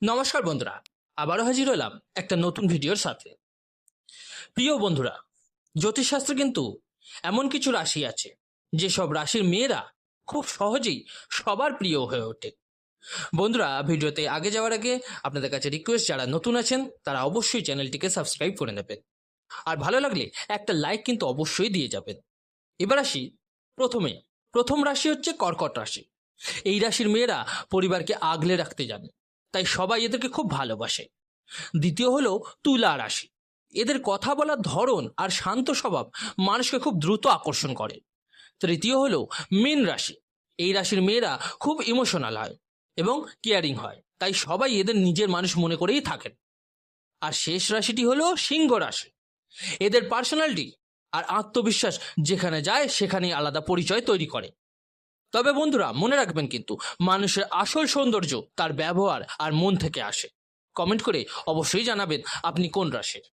নমস্কার বন্ধুরা, আবারও হাজির হলাম একটা নতুন ভিডিওর সাথে। প্রিয় বন্ধুরা, জ্যোতিষশাস্ত্রে কিন্তু এমন কিছু রাশি আছে যেসব রাশির মেয়েরা খুব সহজেই সবার প্রিয় হয়ে ওঠে। বন্ধুরা, ভিডিওতে আগে যাওয়ার আগে আপনাদের কাছে রিকোয়েস্ট, যারা নতুন আছেন তারা অবশ্যই চ্যানেলটিকে সাবস্ক্রাইব করে নেবেন, আর ভালো লাগলে একটা লাইক কিন্তু অবশ্যই দিয়ে যাবেন। এবার আসি প্রথম রাশি হচ্ছে কর্কট রাশি। এই রাশির মেয়েরা পরিবারকে আগলে রাখতে জানে, তাই সবাই এদেরকে খুব ভালোবাসে। দ্বিতীয় হলো তুলা রাশি। এদের কথা বলার ধরন আর শান্ত স্বভাব মানুষকে খুব দ্রুত আকর্ষণ করে। তৃতীয় হলো মীন রাশি। এই রাশির মেয়েরা খুব ইমোশনাল হয় এবং কেয়ারিং হয়, তাই সবাই এদের নিজের মানুষ মনে করেই থাকেন। আর শেষ রাশিটি হলো সিংহ রাশি। এদের পার্সোনালিটি আর আত্মবিশ্বাস যেখানে যায় সেখানেই আলাদা পরিচয় তৈরি করে। তবে বন্ধুরা, মনে রাখবেন কিন্তু মানুষের আসল সৌন্দর্য তার ব্যবহার আর মন থেকে আসে। কমেন্ট করে অবশ্যই জানাবেন আপনি কোন রাশির।